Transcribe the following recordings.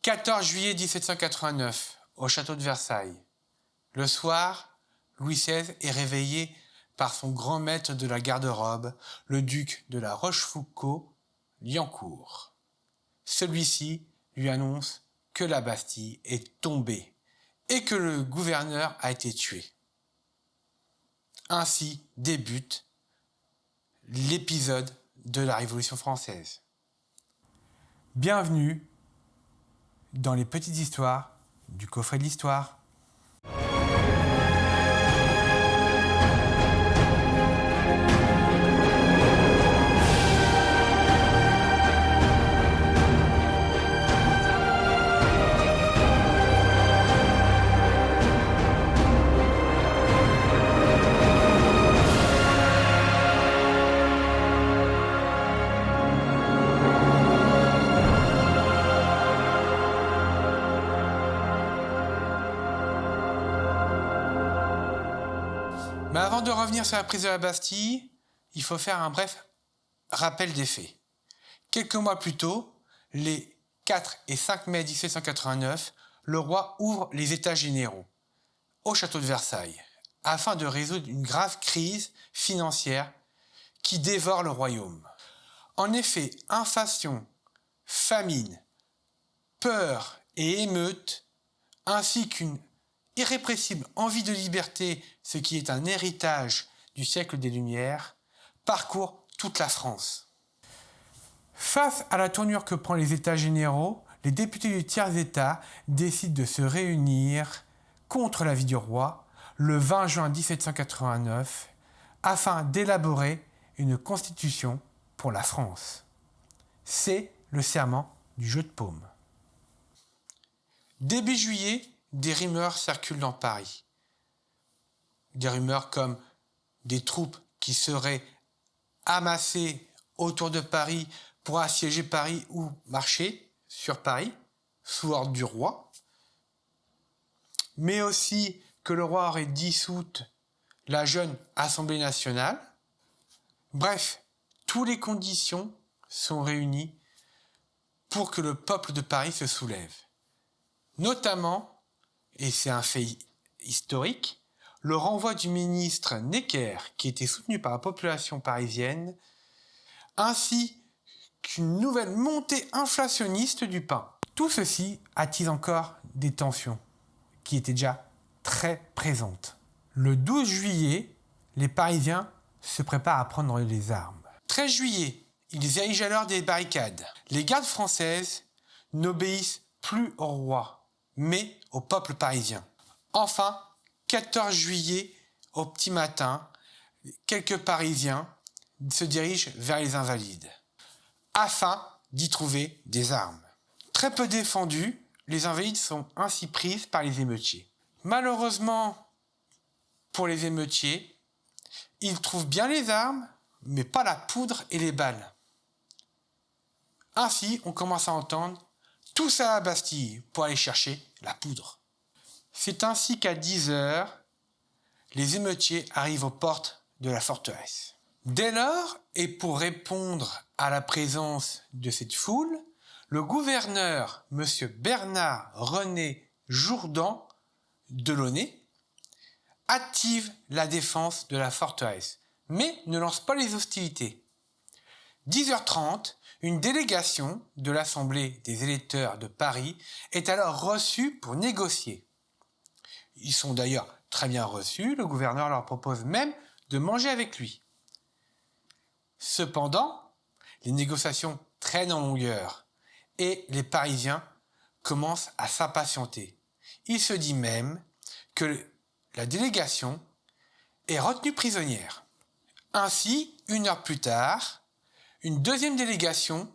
14 juillet 1789, au château de Versailles. Le soir, Louis XVI est réveillé par son grand maître de la garde-robe, le duc de la Rochefoucauld-Liancourt. Celui-ci lui annonce que la Bastille est tombée et que le gouverneur a été tué. Ainsi débute l'épisode de la Révolution française. Bienvenue dans les petites histoires du coffret de l'histoire. Mais avant de revenir sur la prise de la Bastille, il faut faire un bref rappel des faits. Quelques mois plus tôt, les 4 et 5 mai 1789, le roi ouvre les États généraux au château de Versailles afin de résoudre une grave crise financière qui dévore le royaume. En effet, inflation, famine, peur et émeutes, ainsi qu'une irrépressible envie de liberté, ce qui est un héritage du siècle des Lumières, parcourt toute la France. Face à la tournure que prend les États généraux, les députés du tiers-État décident de se réunir contre l'avis du roi le 20 juin 1789 afin d'élaborer une constitution pour la France. C'est le serment du jeu de paume. Début juillet, des rumeurs circulent dans Paris. Des rumeurs comme des troupes qui seraient amassées autour de Paris pour assiéger Paris ou marcher sur Paris, sous ordre du roi. Mais aussi que le roi aurait dissous la jeune Assemblée nationale. Bref, toutes les conditions sont réunies pour que le peuple de Paris se soulève. Notamment, et c'est un fait historique, le renvoi du ministre Necker, qui était soutenu par la population parisienne, ainsi qu'une nouvelle montée inflationniste du pain. Tout ceci attise encore des tensions qui étaient déjà très présentes. Le 12 juillet, les Parisiens se préparent à prendre les armes. 13 juillet, ils érigent alors des barricades. Les gardes françaises n'obéissent plus au roi, mais au peuple parisien. Enfin, 14 juillet, au petit matin, quelques Parisiens se dirigent vers les Invalides, afin d'y trouver des armes. Très peu défendus, les Invalides sont ainsi prises par les émeutiers. Malheureusement, pour les émeutiers, ils trouvent bien les armes, mais pas la poudre et les balles. Ainsi, on commence à entendre tous à la Bastille pour aller chercher la poudre. C'est ainsi qu'à 10h, les émeutiers arrivent aux portes de la forteresse. Dès lors, et pour répondre à la présence de cette foule, le gouverneur, M. Bernard-René Jourdan Delaunay, active la défense de la forteresse, mais ne lance pas les hostilités. 10h30, une délégation de l'Assemblée des électeurs de Paris est alors reçue pour négocier. Ils sont d'ailleurs très bien reçus, le gouverneur leur propose même de manger avec lui. Cependant, les négociations traînent en longueur et les Parisiens commencent à s'impatienter. Il se dit même que la délégation est retenue prisonnière. Ainsi, 1 heure plus tard, une deuxième délégation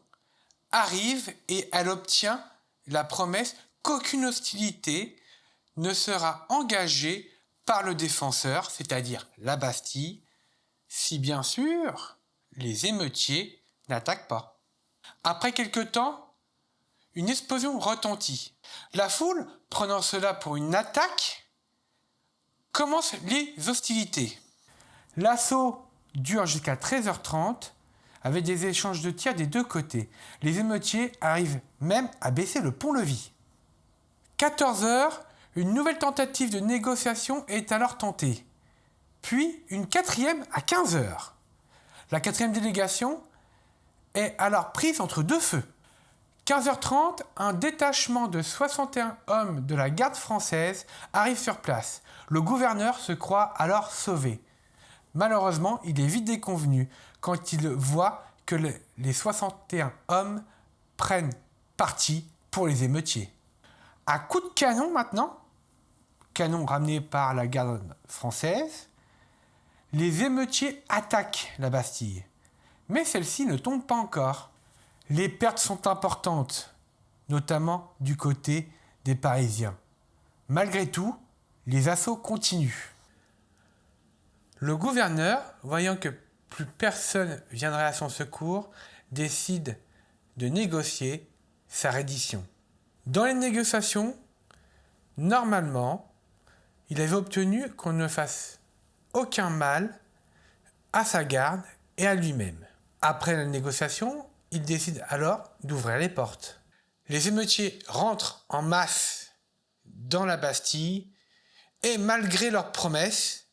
arrive et elle obtient la promesse qu'aucune hostilité ne sera engagée par le défenseur, c'est-à-dire la Bastille, si bien sûr les émeutiers n'attaquent pas. Après quelque temps, une explosion retentit. La foule, prenant cela pour une attaque, commence les hostilités. L'assaut dure jusqu'à 13h30 avec des échanges de tirs des deux côtés. Les émeutiers arrivent même à baisser le pont-levis. 14 heures, une nouvelle tentative de négociation est alors tentée. Puis une quatrième à 15 heures. La quatrième délégation est alors prise entre deux feux. 15h30, un détachement de 61 hommes de la garde française arrive sur place. Le gouverneur se croit alors sauvé. Malheureusement, il est vite déconvenu quand il voit que les 61 hommes prennent parti pour les émeutiers. À coups de canon maintenant, canon ramené par la garde française, les émeutiers attaquent la Bastille. Mais celle-ci ne tombe pas encore. Les pertes sont importantes, notamment du côté des Parisiens. Malgré tout, les assauts continuent. Le gouverneur, voyant que plus personne viendrait à son secours, décide de négocier sa reddition. Dans les négociations, normalement, il avait obtenu qu'on ne fasse aucun mal à sa garde et à lui-même. Après la négociation, il décide alors d'ouvrir les portes. Les émeutiers rentrent en masse dans la Bastille et malgré leurs promesses,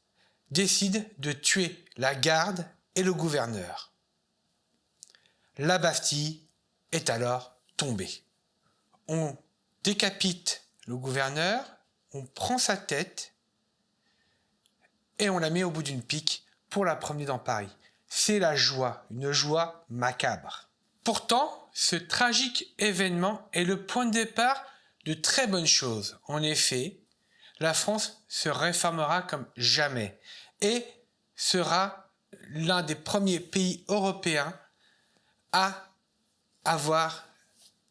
décident de tuer la garde et le gouverneur. La Bastille est alors tombée. On décapite le gouverneur, on prend sa tête et on la met au bout d'une pique pour la promener dans Paris. C'est la joie, une joie macabre. Pourtant, ce tragique événement est le point de départ de très bonnes choses. En effet, la France se réformera comme jamais et sera l'un des premiers pays européens à avoir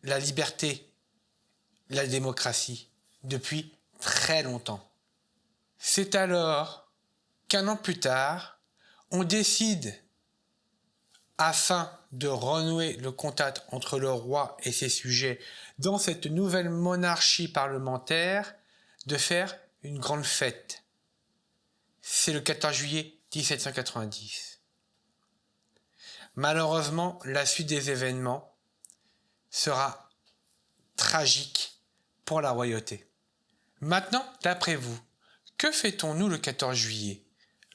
la liberté, la démocratie, depuis très longtemps. C'est alors qu'un an plus tard, on décide, afin de renouer le contact entre le roi et ses sujets dans cette nouvelle monarchie parlementaire, de faire une grande fête. C'est le 14 juillet 1790. Malheureusement, la suite des événements sera tragique pour la royauté. Maintenant, d'après vous, que fait-on nous le 14 juillet ?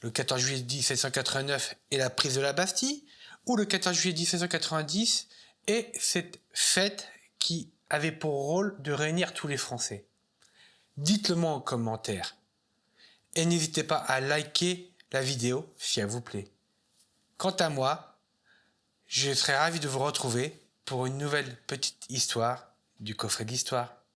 Le 14 juillet 1789 est la prise de la Bastille, ou le 14 juillet 1790 est cette fête qui avait pour rôle de réunir tous les Français. Dites-le moi en commentaire. Et n'hésitez pas à liker la vidéo si elle vous plaît. Quant à moi, je serai ravi de vous retrouver pour une nouvelle petite histoire du coffret d'histoire.